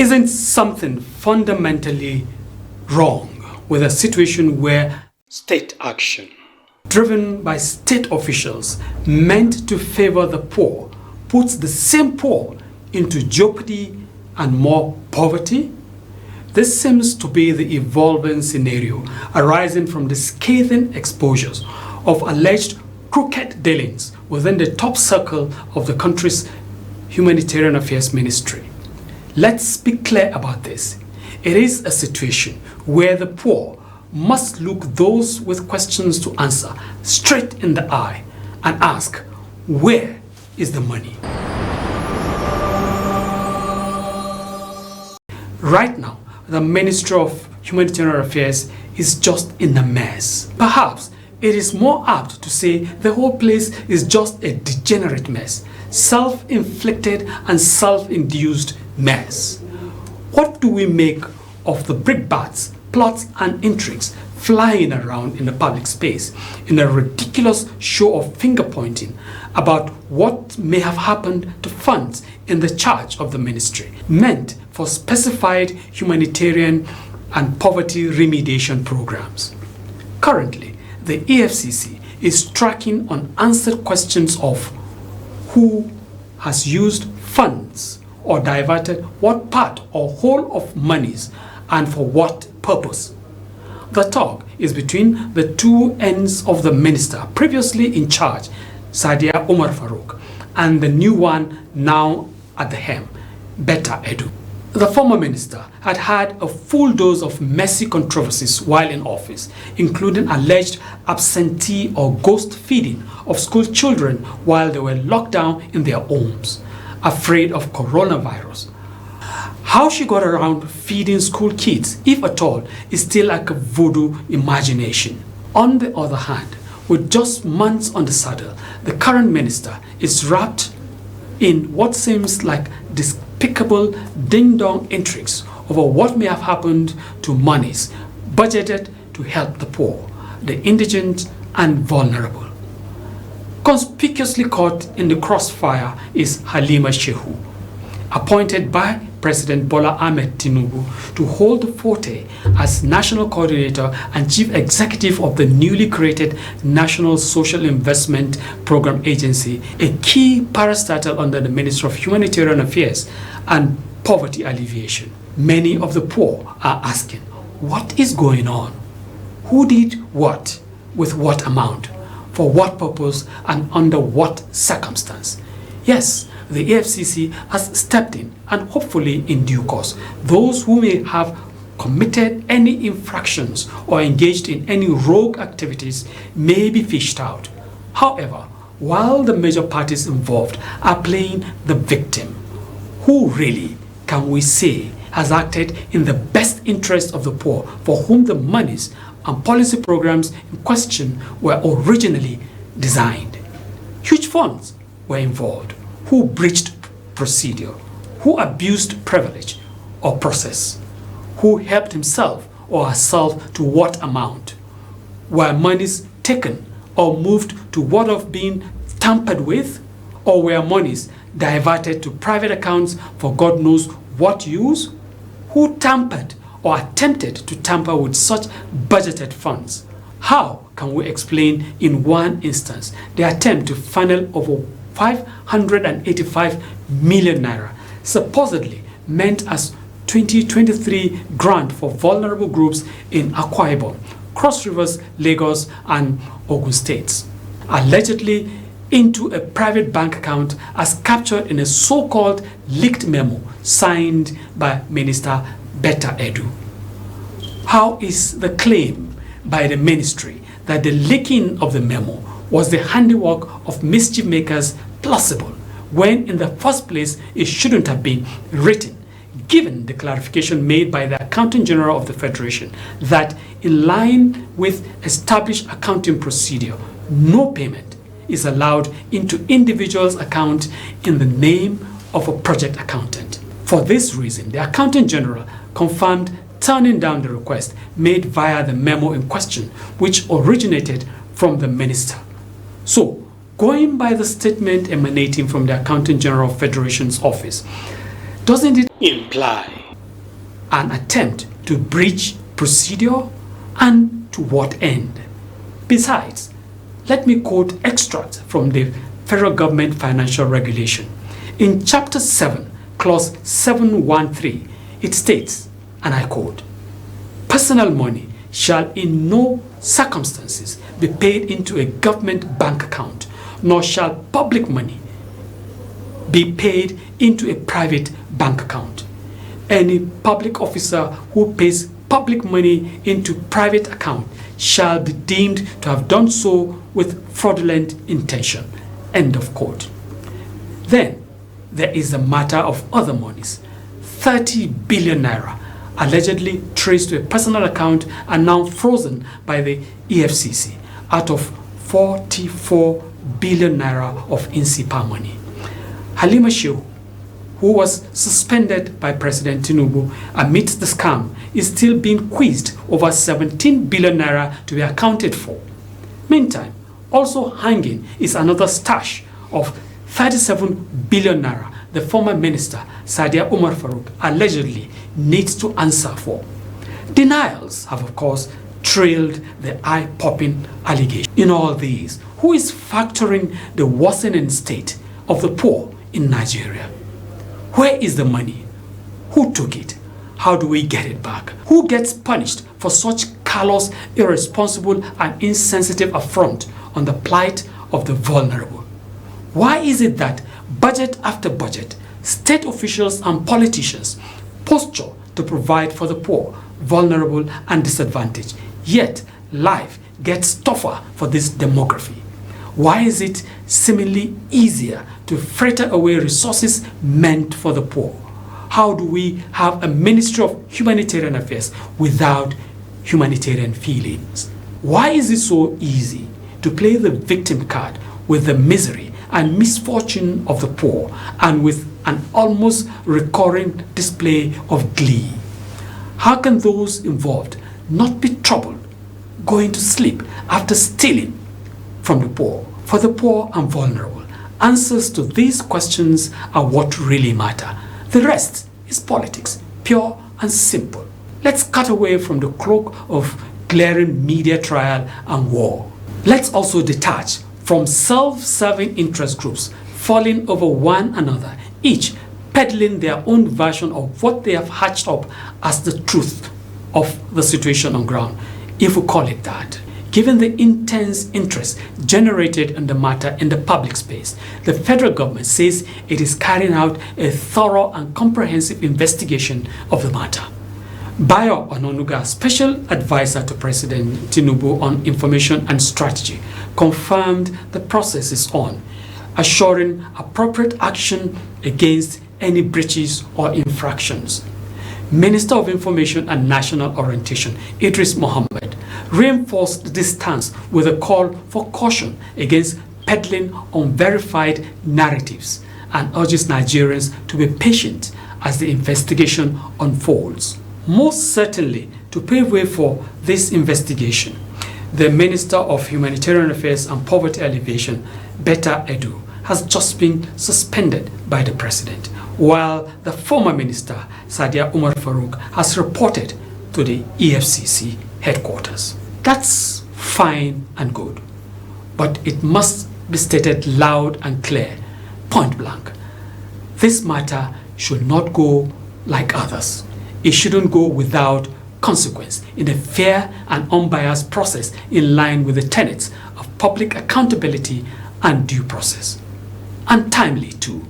Isn't something fundamentally wrong with a situation where state action, driven by state officials meant to favor the poor, puts the same poor into jeopardy and more poverty? This seems to be the evolving scenario arising from the scathing exposures of alleged crooked dealings within the top circle of the country's Humanitarian Affairs Ministry. Let's be clear about this. It is a situation where the poor must look those with questions to answer straight in the eye and ask, where is the money? Right now, the Ministry of Humanitarian Affairs is just in a mess. Perhaps it is more apt to say the whole place is just a degenerate mess, self-inflicted and self-induced mess. What do we make of the brickbats, plots and intrigues flying around in the public space in a ridiculous show of finger-pointing about what may have happened to funds in the charge of the ministry, meant for specified humanitarian and poverty remediation programs? Currently, the EFCC is tracking unanswered questions of who has used funds or diverted what part or whole of monies and for what purpose. The talk is between the two ends of the minister previously in charge, Sadia Omar Farouk, and the new one now at the helm, Betta Edu. The former minister had had a full dose of messy controversies while in office, including alleged absentee or ghost feeding of school children while they were locked down in their homes, afraid of coronavirus. How she got around feeding school kids, if at all, is still like a voodoo imagination. On the other hand, with just months on the saddle, the current minister is wrapped in what seems like despicable ding-dong intrigues over what may have happened to monies budgeted to help the poor, the indigent and vulnerable. Conspicuously caught in the crossfire is Halima Shehu, appointed by President Bola Ahmed Tinubu to hold the forte as National Coordinator and Chief Executive of the newly created National Social Investment Program Agency, a key parastatal under the Ministry of Humanitarian Affairs and Poverty Alleviation. Many of the poor are asking, what is going on? Who did what, with what amount, for what purpose and under what circumstance? Yes, the AFCC has stepped in, and hopefully in due course, those who may have committed any infractions or engaged in any rogue activities may be fished out. However, while the major parties involved are playing the victim, who really can we say has acted in the best interest of the poor for whom the monies and policy programs in question were originally designed? Huge funds were involved. Who breached procedure? Who abused privilege or process? Who helped himself or herself to what amount? Were monies taken or moved to what of being tampered with? Or were monies diverted to private accounts for God knows what use? Who tampered or attempted to tamper with such budgeted funds? How can we explain in one instance the attempt to funnel over 585 million naira, supposedly meant as 2023 grant for vulnerable groups in Akwa Ibom, Cross Rivers, Lagos and Ogun states, allegedly into a private bank account as captured in a so-called leaked memo signed by Minister Betta Edu. How is the claim by the ministry that the leaking of the memo was the handiwork of mischief makers plausible, when in the first place it shouldn't have been written, given the clarification made by the Accountant General of the Federation that in line with established accounting procedure, no payment is allowed into individuals' account in the name of a project accountant. For this reason, the Accountant General confirmed turning down the request made via the memo in question, which originated from the minister. So, going by the statement emanating from the Accountant General of Federation's office, doesn't it imply an attempt to breach procedure, and to what end? Besides, let me quote extracts from the Federal Government Financial Regulation. In Chapter 7, Clause 713, it states, and I quote, "Personal money shall in no circumstances be paid into a government bank account, nor shall public money be paid into a private bank account. Any public officer who pays public money into private account shall be deemed to have done so with fraudulent intention." End of quote. Then there is the matter of other monies. 30 billion naira allegedly traced to a personal account and now frozen by the EFCC out of 44 billion naira of INSIPA money. Halima Shehu, who was suspended by President Tinubu amidst the scam, is still being quizzed over 17 billion naira to be accounted for. Meantime, also hanging is another stash of 37 billion naira the former minister Sadia Umar Farouk allegedly needs to answer for. Denials have, of course, trailed the eye-popping allegation. In all these, who is factoring the worsening state of the poor in Nigeria? Where is the money? Who took it? How do we get it back? Who gets punished for such callous, irresponsible, and insensitive affront on the plight of the vulnerable? Why is it that budget after budget, state officials and politicians posture to provide for the poor, vulnerable, and disadvantaged, yet life gets tougher for this demography? Why is it seemingly easier to fritter away resources meant for the poor? How do we have a Ministry of Humanitarian Affairs without humanitarian feelings? Why is it so easy to play the victim card with the misery and misfortune of the poor, and with an almost recurring display of glee? How can those involved not be troubled going to sleep after stealing from the poor, for the poor and vulnerable? Answers to these questions are what really matter. The rest is politics, pure and simple. Let's cut away from the cloak of glaring media trial and war. Let's also detach from self-serving interest groups falling over one another, each peddling their own version of what they have hatched up as the truth of the situation on ground, if we call it that. Given the intense interest generated in the matter in the public space, the federal government says it is carrying out a thorough and comprehensive investigation of the matter. Bayo Ononuga, Special Advisor to President Tinubu on Information and Strategy, confirmed the process is on, assuring appropriate action against any breaches or infractions. Minister of Information and National Orientation, Idris Mohammed, reinforced this stance with a call for caution against peddling unverified narratives and urges Nigerians to be patient as the investigation unfolds. Most certainly, to pave way for this investigation, the Minister of Humanitarian Affairs and Poverty Alleviation, Betta Edu, has just been suspended by the President, while the former Minister, Sadia Umar Farouk, has reported to the EFCC headquarters. That's fine and good, but it must be stated loud and clear, point blank. This matter should not go like others. It shouldn't go without consequence in a fair and unbiased process in line with the tenets of public accountability and due process. And timely too.